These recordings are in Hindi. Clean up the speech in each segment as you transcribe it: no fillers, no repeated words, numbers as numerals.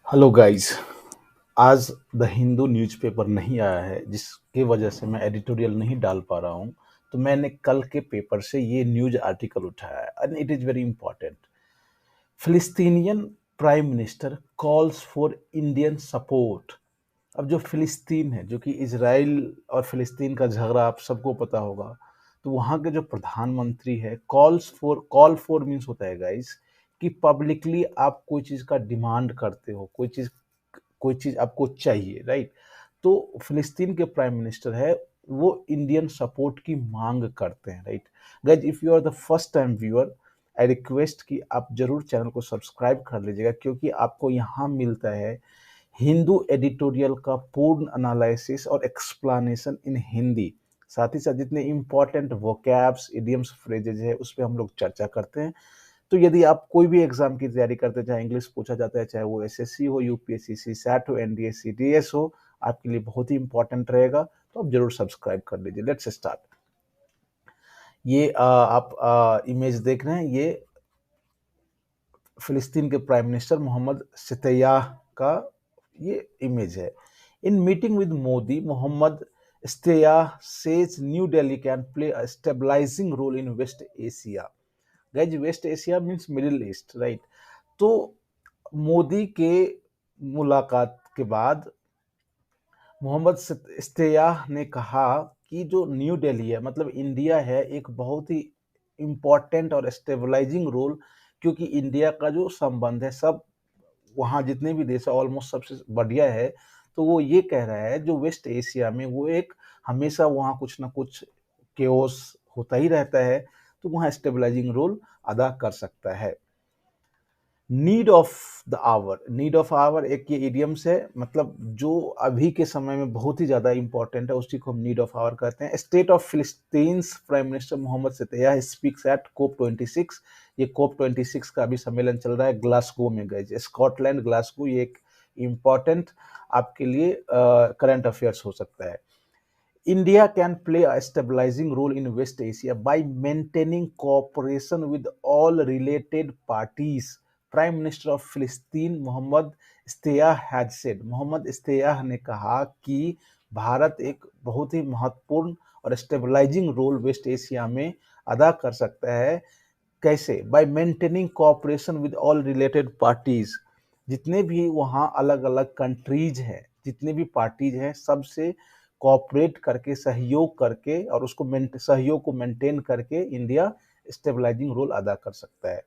Hello guys. आज द हिंदू न्यूज़पेपर नहीं आया है जिसकी वजह से मैं एडिटोरियल नहीं डाल पा रहा हूँ। तो मैंने कल के पेपर से ये न्यूज़ आर्टिकल उठाया है and it is very important. फिलिस्तीनियन prime minister calls for Indian support. अब जो फिलिस्तीन है, जो कि इजराइल और फिलिस्तीन का झगड़ा आप सबको पता होगा, तो वहाँ के जो प्रधानमंत्री है, कॉल फॉर मीन्स होता है गाइस कि पब्लिकली आप कोई चीज़ का डिमांड करते हो, कोई चीज़ आपको चाहिए, राइट। तो फिलिस्तीन के प्राइम मिनिस्टर है, वो इंडियन सपोर्ट की मांग करते हैं, right. Guys, if you are the first time viewer, I request कि आप जरूर चैनल को सब्सक्राइब कर लीजिएगा, क्योंकि आपको यहाँ मिलता है हिंदू एडिटोरियल का पूर्ण एनालिसिस और एक्सप्लेनेशन इन हिंदी। साथ ही साथ जितने इंपॉर्टेंट वोकैब्स, इडियम्स, फ्रेजेज है, उस पर हम लोग चर्चा करते हैं। तो यदि आप कोई भी एग्जाम की तैयारी करते हैं, चाहे इंग्लिश पूछा जाता है, चाहे वो एसएससी हो, यूपीएससी, सीसैट हो, एनडीए, सीडीएस हो, आपके लिए बहुत ही इंपॉर्टेंट रहेगा। तो आप जरूर सब्सक्राइब कर लीजिए। Let's start. ये आप इमेज देख रहे हैं, ये फिलिस्तीन के प्राइम मिनिस्टर मोहम्मद सितैयाह का ये इमेज है। In meeting with Modi, Mohammad Shtayyeh says new Delhi can play a stabilising role in West Asia. Guys, West Asia means Middle East, right. तो मोदी के मुलाकात के बाद मोहम्मद इस्तेयाह ने कहा कि जो न्यू दिल्ली है, मतलब इंडिया है, एक बहुत ही इम्पोर्टेंट और स्टेबलाइजिंग रोल, क्योंकि इंडिया का जो संबंध है सब वहाँ जितने भी देश है ऑलमोस्ट सबसे बढ़िया है। तो वो ये कह रहा है जो वेस्ट एशिया में वो एक हमेशा वहाँ कुछ ना कुछ केओस होता ही रहता है, तो वहाँ स्टेबलाइजिंग रोल अदा कर सकता है। Need of the hour, need of hour एक ये इडियम्स है, मतलब जो अभी के समय में बहुत ही ज्यादा इंपॉर्टेंट है, उसी को हम नीड ऑफ आवर कहते हैं। State of Palestine's prime minister Mohammad Shtayyeh speaks at COP 26। ये कोप 26 का अभी सम्मेलन चल रहा है ग्लासगो में, गए स्कॉटलैंड, ग्लासगो। ये एक इम्पॉर्टेंट आपके लिए करंट अफेयर्स हो सकता है। India can play a stabilizing role in West Asia by maintaining cooperation with all related parties, Prime Minister of Palestine Mohammed इस्तेयाह had said। Mohammad इस्तेयाह ने कहा कि भारत एक बहुत ही महत्वपूर्ण और स्टेबलाइजिंग रोल वेस्ट एशिया में अदा कर सकता है। कैसे? Bye maintaining cooperation with all related parties. जितने भी वहाँ अलग अलग कंट्रीज हैं, जितने भी पार्टीज हैं, सबसे कोऑपरेट करके, सहयोग करके, और उसको सहयोग को मेंटेन करके इंडिया स्टेबलाइजिंग रोल अदा कर सकता है।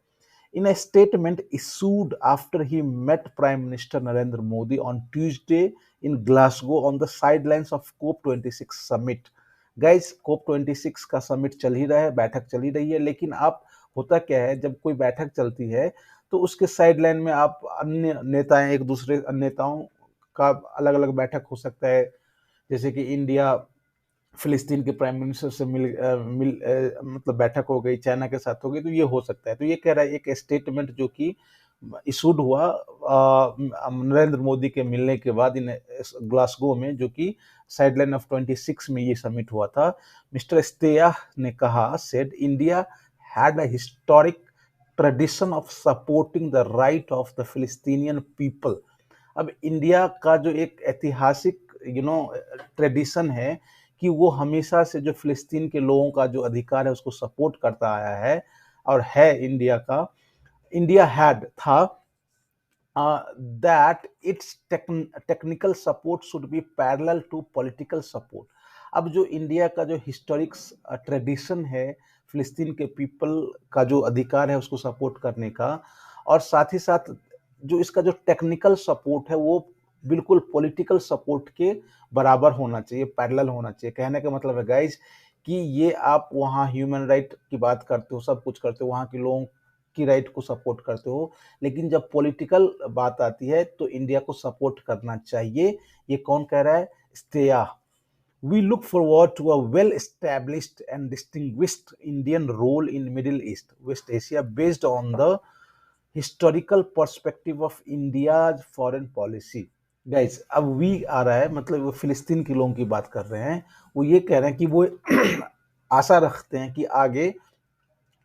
In a statement issued after he met Prime Minister Narendra Modi on Tuesday in Glasgow on the sidelines of COP26 summit। Guys, COP26 का समिट चल ही रहा है, बैठक चल ही रही है, लेकिन आप होता क्या है, जब कोई बैठक चलती है तो उसके साइडलाइन में आप अन्य नेताएं, एक दूसरे अन्य नेताओं का अलग अलग बैठक हो सकता है। जैसे कि इंडिया फिलिस्तीन के प्राइम मिनिस्टर से मतलब बैठक हो गई, चाइना के साथ हो गई, तो ये हो सकता है। तो ये कह रहा है, एक स्टेटमेंट जो कि इशूड हुआ नरेंद्र मोदी के मिलने के बाद इन ग्लासगो में, जो कि साइडलाइन ऑफ 26 में ये समिट हुआ था। मिस्टर इस्तेयाह ने कहा, said India had a historic tradition of supporting the right of the फिलिस्तीनियन people. अब इंडिया का जो एक ऐतिहासिक ट्रेडिशन है कि वो हमेशा से जो फिलिस्तीन के लोगों का जो अधिकार है उसको सपोर्ट करता आया है, और है इंडिया का। इंडिया हैड था that it's technical support should be parallel to political support. अब जो इंडिया का जो हिस्टोरिक ट्रेडिशन है फिलिस्तीन के पीपल का जो अधिकार है उसको सपोर्ट करने का, और साथ ही साथ जो इसका जो टेक्निकल सपोर्ट है वो बिल्कुल पॉलिटिकल सपोर्ट के बराबर होना चाहिए, पैरेलल होना चाहिए। कहने का मतलब है गाइज कि ये आप वहाँ ह्यूमन राइट की बात करते हो, सब कुछ करते हो, वहाँ के लोगों की राइट को सपोर्ट करते हो, लेकिन जब पॉलिटिकल बात आती है तो इंडिया को सपोर्ट करना चाहिए। ये कौन कह रहा है? स्तेया। We look forward to a well-established and distinguished Indian role in Middle East, West Asia, based on the historical perspective of India's foreign policy। Guys, अब वी आ रहा है, मतलब वो फिलिस्तीन के लोगों की बात कर रहे हैं। वो ये कह रहे हैं कि वो आशा रखते हैं कि आगे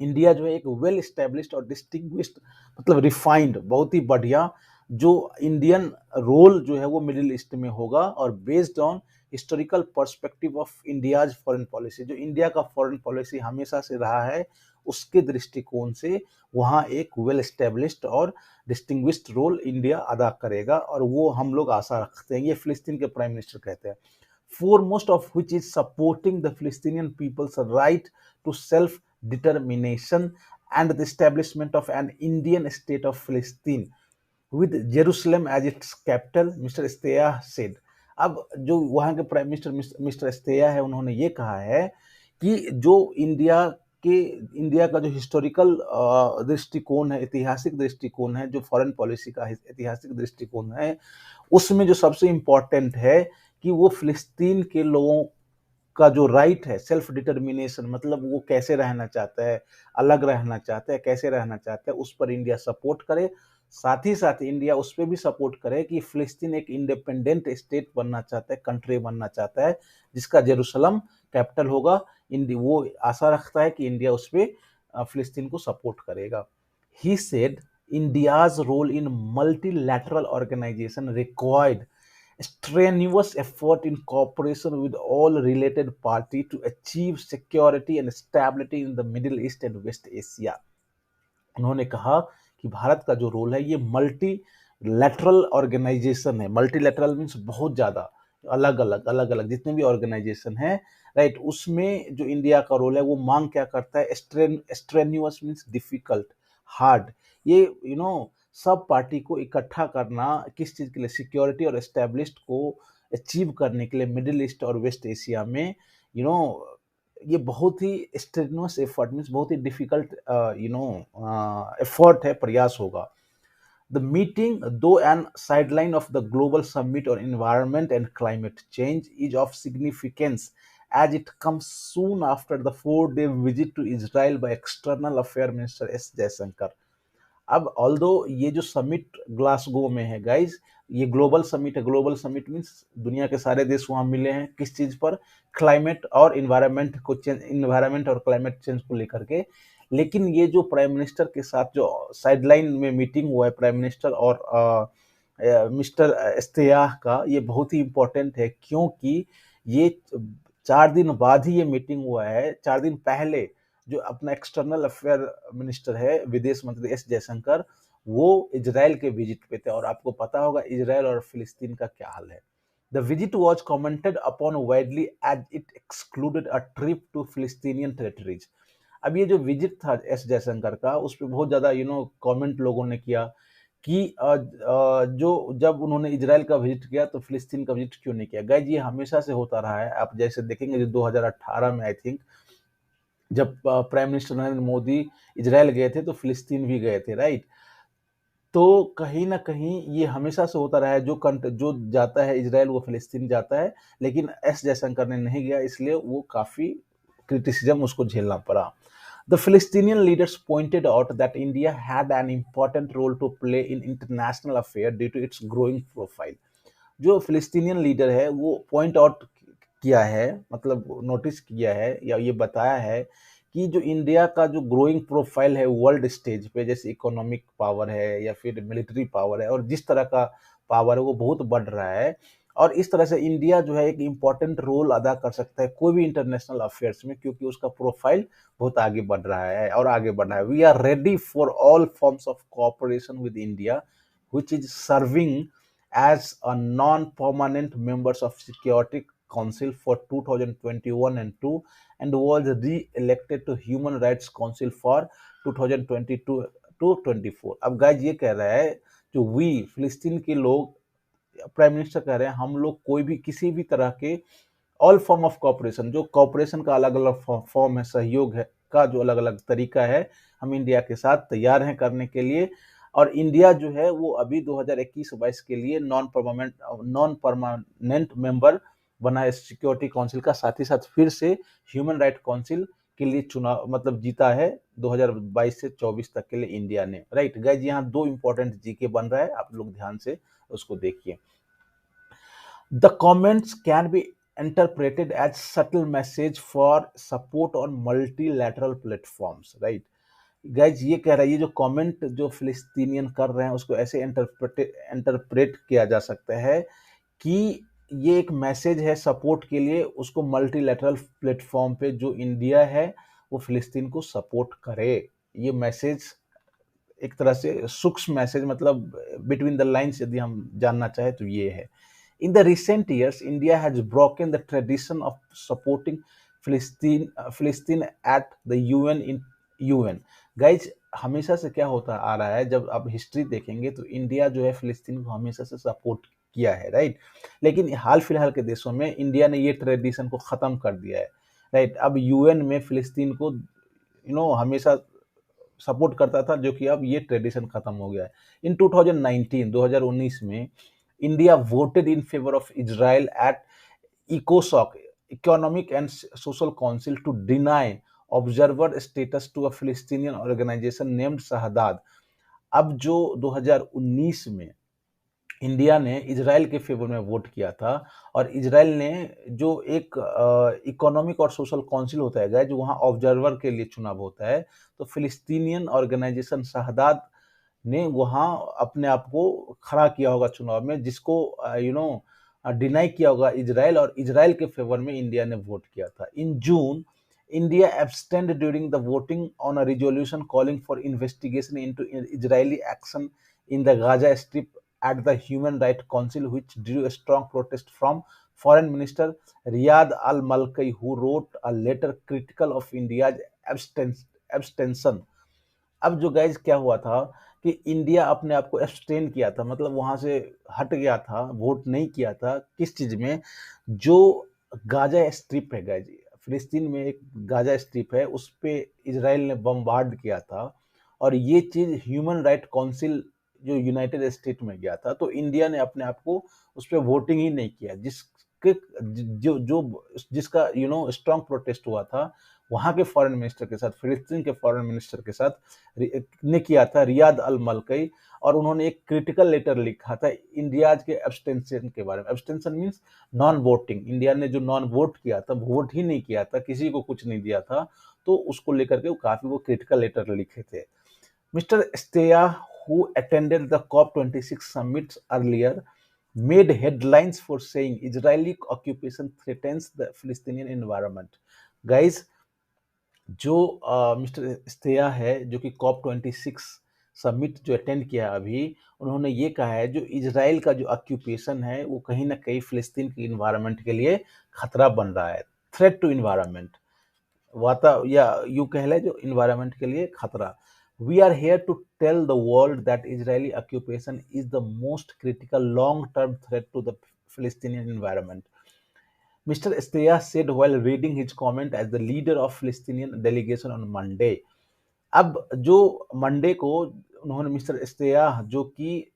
इंडिया जो है एक वेल एस्टेब्लिश्ड और डिस्टिंग्विश्ड, मतलब रिफाइंड, बहुत ही बढ़िया जो इंडियन रोल जो है वो मिडिल ईस्ट में होगा, और based on historical perspective of India's foreign policy, जो इंडिया का फॉरेन पॉलिसी हमेशा से रहा है उसके दृष्टिकोण से वहाँ एक वेल एस्टेब्लिश्ड और डिस्टिंग्विश्ड रोल इंडिया अदा करेगा, और वो हम लोग आशा रखते हैं। ये फिलिस्तीन के प्राइम मिनिस्टर कहते हैं। foremost of which is supporting the Palestinian people's right to self-determination and the establishment of an Indian state of Palestine with Jerusalem as its capital, mister Shtayyeh said। अब जो वहाँ के प्राइम मिनिस्टर मिस्टर स्तेया है, उन्होंने ये कहा है कि जो इंडिया का जो हिस्टोरिकल दृष्टिकोण है, ऐतिहासिक दृष्टिकोण है, जो फॉरेन पॉलिसी का ऐतिहासिक दृष्टिकोण है, उसमें जो सबसे इम्पोर्टेंट है कि वो फिलिस्तीन के लोगों का जो राइट है सेल्फ डिटर्मिनेशन, मतलब वो कैसे रहना चाहता है, अलग रहना चाहता है, कैसे रहना चाहता है, उस पर इंडिया सपोर्ट करे। साथ ही साथ इंडिया उस पर भी सपोर्ट करे कि फिलिस्तीन एक इंडिपेंडेंट स्टेट बनना चाहता है, कंट्री बनना चाहता है, जिसका जेरूसलम कैपिटल होगा। वो आशा रखता है कि इंडिया उस पर फिलिस्तीन को सपोर्ट करेगा। He said India's role in multilateral organisation required strenuous effort in cooperation with all related parties to achieve security and stability in the Middle East and West Asia। उन्होंने कहा कि भारत का जो रोल है ये मल्टी लैटरल ऑर्गेनाइजेशन है। मल्टी लैटरल मीन्स बहुत ज़्यादा अलग अलग जितने भी ऑर्गेनाइजेशन है, राइट, उसमें जो इंडिया का रोल है वो मांग क्या करता है, स्ट्रेन्यूअस मीन्स डिफिकल्ट, हार्ड। ये सब पार्टी को इकट्ठा करना किस चीज़ के लिए, सिक्योरिटी और एस्टेब्लिश्ड को अचीव करने के लिए मिडिल ईस्ट और वेस्ट एशिया में। ये बहुत ही स्ट्रेनुअस एफर्ट मीन्स बहुत ही डिफिकल्ट एफर्ट है, प्रयास होगा। The meeting, though an sideline of the global summit on environment and climate change, is of significance as it comes soon after the 4-day visit to Israel by External Affairs Minister S. Jaishankar। अब ऑल्दो ये जो समिट ग्लासगो में है गाइज, ये ग्लोबल समिट है। ग्लोबल समिट मीन्स दुनिया के सारे देश वहां मिले हैं, किस चीज पर, क्लाइमेट और इन्वायरमेंट और क्लाइमेट चेंज को लेकर के। लेकिन ये जो प्राइम मिनिस्टर के साथ जो साइडलाइन में मीटिंग हुआ है प्राइम मिनिस्टर और मिस्टर इस्तेयाह का, ये बहुत ही इंपॉर्टेंट है, क्योंकि ये 4 दिन बाद ही ये मीटिंग हुआ है। 4 दिन पहले जो अपना एक्सटर्नल अफेयर मिनिस्टर है, विदेश मंत्री एस जयशंकर, वो इजराइल के विजिट पे थे, और आपको पता होगा इजराइल और फिलिस्तीन का क्या हाल है। The visit was commented upon widely as it excluded a trip to Palestinian territories. अब ये जो विजिट था एस जयशंकर का, उस पर बहुत ज्यादा कमेंट लोगों ने किया कि जो जब उन्होंने इजराइल का विजिट किया तो फिलिस्तीन का विजिट क्यों नहीं किया। गाइज ये हमेशा से होता रहा है। आप जैसे देखेंगे जो 2018 में आई थिंक जब prime minister Narendra Modi Israel गए थे तो फिलिस्तीन भी गए थे, राइट। तो कहीं ना कहीं ये हमेशा से होता रहा है, जो जाता है इजराइल वो फिलिस्तीन जाता है, लेकिन एस जयशंकर ने नहीं गया, इसलिए वो काफी क्रिटिसिज्म उसको झेलना पड़ा। The Palestinian leaders pointed out that India had an important role to play in international affairs due to its growing profile। जो फिलिस्तीनियन लीडर है वो पॉइंट आउट किया है, मतलब नोटिस किया है या ये बताया है कि जो इंडिया का जो ग्रोइंग प्रोफाइल है वर्ल्ड स्टेज पे, जैसे इकोनॉमिक पावर है या फिर मिलिट्री पावर है, और जिस तरह का पावर है वो बहुत बढ़ रहा है, और इस तरह से इंडिया जो है एक इम्पॉर्टेंट रोल अदा कर सकता है कोई भी इंटरनेशनल अफेयर्स में, क्योंकि उसका प्रोफाइल बहुत आगे बढ़ रहा है और आगे बढ़ रहा है। We are ready for all forms of cooperation with India which is serving as a non-permanent members of Security Council for 2021 and 2 and was re-elected to Human Rights Council for 2022 to 24। अब गाइज ये कह रहा है जो फिलिस्तीन के लोग, प्राइम मिनिस्टर कह रहे हैं हम लोग कोई भी किसी भी तरह के ऑल फॉर्म ऑफ कॉपरेशन, जो कॉपरेशन का अलग अलग फॉर्म है, सहयोग है का जो अलग अलग तरीका है, हम इंडिया के साथ तैयार हैं करने के लिए। और इंडिया जो है वो अभी 2021-22 के लिए नॉन परमानेंट मेंबर बना है सिक्योरिटी काउंसिल का, साथ ही साथ फिर से ह्यूमन राइट काउंसिल के लिए चुनाव मतलब जीता है 2022 से 24 तक के लिए इंडिया ने, राइट। गाइज यहाँ 2 इंपॉर्टेंट जीके बन रहा है, आप लोग ध्यान से उसको देखिए। The comments can be interpreted as subtle message for support on multilateral platforms, right। Guys ये कह रहा है, ये जो कमेंट जो फिलिस्तीनियन कर रहे हैं उसको ऐसे इंटरप्रेट किया जा सकता है कि ये एक मैसेज है सपोर्ट के लिए, उसको मल्टीलैटरल प्लेटफॉर्म पे जो इंडिया है वो फिलिस्तीन को सपोर्ट करे। ये मैसेज एक तरह से सूक्ष्म मैसेज, मतलब बिटवीन द लाइंस यदि हम जानना चाहें तो ये है। In the recent years India has broken the tradition of supporting फिलिस्तीन एट द यूएन। गाइज हमेशा से क्या होता आ रहा है, जब आप हिस्ट्री देखेंगे तो इंडिया जो है फिलिस्तीन को हमेशा से सपोर्ट किया है, राइट। लेकिन हाल फिलहाल के देशों में इंडिया ने ये ट्रेडिशन को खत्म कर दिया है, राइट। अब यूएन में फिलिस्तीन को हमेशा सपोर्ट करता था, जो कि अब ये ट्रेडिशन खत्म हो गया है। इन 2019 में India voted in favour of Israel at इकोसॉक, economic and social council, to deny observer status to a Palestinian organisation named Shahed. अब जो 2019 में इंडिया ने इजराइल के फेवर में वोट किया था, और इजराइल ने जो एक इकोनॉमिक और सोशल काउंसिल होता है जो वहाँ ऑब्जर्वर के लिए चुनाव होता है, तो फिलिस्तीनियन ऑर्गेनाइजेशन शहदाद ने वहाँ अपने आप को खड़ा किया होगा चुनाव में, जिसको डिनाई किया होगा इजराइल, और इजराइल के फेवर में इंडिया ने वोट किया था। इन जून India abstained during the voting on a resolution calling for investigation into Israeli action in the Gaza Strip at the Human Rights Council, which drew a strong protest from Foreign Minister Riyad al-Malki, who wrote a letter critical of India's abstention। अब जो गाइज क्या हुआ था कि इंडिया अपने आप को एब्सटेन किया था, मतलब वहां से हट गया था, वोट नहीं किया था। किस चीज में? जो गाजा स्ट्रिप है गाइज, फिलिस्तीन में एक गाजा स्ट्रिप है, उस पे इजराइल ने बमबार्ड किया था, और ये चीज ह्यूमन राइट काउंसिल जो यूनाइटेड स्टेट में गया था, तो इंडिया ने अपने आप को उस पर वोटिंग ही नहीं किया, जिसके जो जो जिसका स्ट्रांग प्रोटेस्ट हुआ था वहां के फॉरेन मिनिस्टर के साथ, फिलिस्तीन के फॉरेन मिनिस्टर के साथ ने किया था, रियाद अल मलकई। और उन्होंने एक क्रिटिकल लेटर लिखा था इंडिया के एब्सटेंशन के बारे में। Abstention means non voting. India ने जो नॉन वोट किया था, वोट ही नहीं किया था, किसी को कुछ नहीं दिया था, तो उसको लेकर के वो क्रिटिकल लेटर लिखे थे। Mister Shtayyeh, who attended the COP26 summit earlier, made headlines for saying Israeli occupation threatens the Palestinian environment। Guys, जो मिस्टर स्तेया है, जो कि COP26 समिट जो अटेंड किया अभी, उन्होंने ये कहा है जो इजराइल का जो ऑक्यूपेशन है वो कहीं ना कहीं फिलिस्तीन के इन्वायरमेंट के लिए खतरा बन रहा है। थ्रेट टू इन्वायरमेंट, या यूं कह ले जो इन्वायरमेंट के लिए खतरा। We are here to tell the world that Israeli occupation is the most critical long term threat to the Palestinian environment, Mr. Steya said while reading his comment as the leader of Palestinian delegation on Monday। अब जो मंडे को उन्होंने मिस्टर स्तेया, जो कि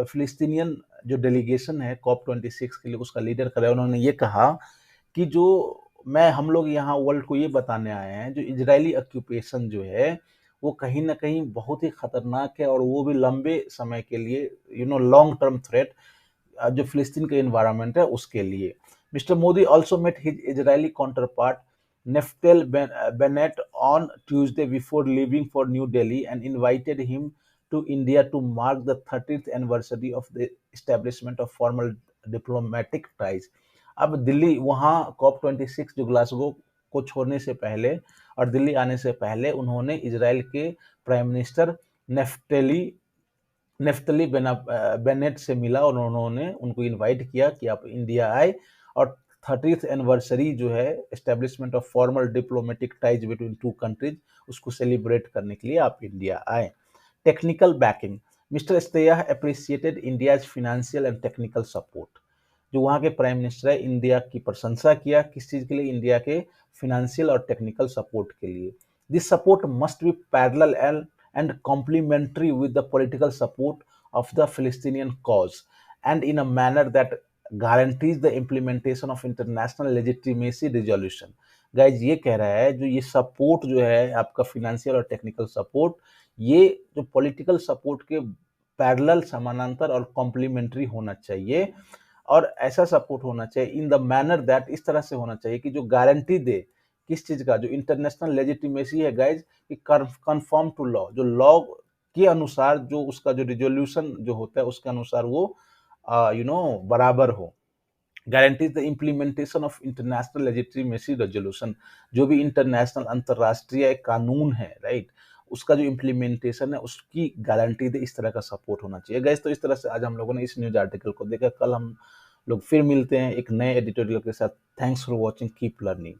फिलिस्तीनियन जो डेलीगेशन है COP26 के लिए उसका लीडर कर रहे हैं, उन्होंने ये कहा कि जो हम लोग यहाँ वर्ल्ड को ये बताने आए हैं, जो इजरायली ऑक्यूपेशन जो है वो कहीं ना कहीं बहुत ही खतरनाक है, और वो भी लंबे समय के लिए लॉन्ग टर्म थ्रेट जो फिलिस्तीन के इन्वायरमेंट है उसके लिए। Mister Modi also met his Israeli counterpart Naftali Bennett on Tuesday before leaving for new Delhi and invited him to India to mark the 30th anniversary of the establishment of formal diplomatic ties। अब दिल्ली वहाँ COP26 जो ग्लासगो को छोड़ने से पहले और दिल्ली आने से पहले उन्होंने इजराइल के प्राइम मिनिस्टर नेफ्तली बेनेट से मिला, और उन्होंने उनको इनवाइट किया कि आप इंडिया आए, और 30th एनिवर्सरी जो है establishment of formal diplomatic ties between two countries, उसको सेलिब्रेट करने के लिए आप इंडिया आए। Technical backing, mister Shtayyeh appreciated India's financial and technical support. जो वहाँ के प्राइम मिनिस्टर है, इंडिया की प्रशंसा किया, किस चीज़ के लिए? इंडिया के फाइनेंशियल और टेक्निकल सपोर्ट के लिए। This support must be parallel and complementary with the political support of the Palestinian cause and in a manner that guarantees the implementation of international legitimacy resolution। Guys ये कह रहा है जो ये सपोर्ट जो है आपका फिनेंशियल और टेक्निकल सपोर्ट, ये जो पॉलिटिकल सपोर्ट के पैरेलल, समानांतर और कॉम्प्लीमेंट्री होना चाहिए, और ऐसा सपोर्ट होना चाहिए इन द मैनर दैट, इस तरह से होना चाहिए कि जो गारंटी दे किस चीज का, जो इंटरनेशनल लेजिटिमेसी है गाइज, कि कंफर्म टू लॉ, जो लॉ के अनुसार जो उसका जो रिजोल्यूशन जो होता है उसके अनुसार वो बराबर हो। Guarantees the implementation of international legitimacy resolution, जो भी इंटरनेशनल अंतरराष्ट्रीय कानून है, राइट, उसका जो इम्प्लीमेंटेशन है उसकी गारंटी दे, इस तरह का सपोर्ट होना चाहिए गाइस। तो इस तरह से आज हम लोगों ने इस न्यूज आर्टिकल को देखा। कल हम लोग फिर मिलते हैं एक नए एडिटोरियल के साथ। Thanks for watching, keep learning.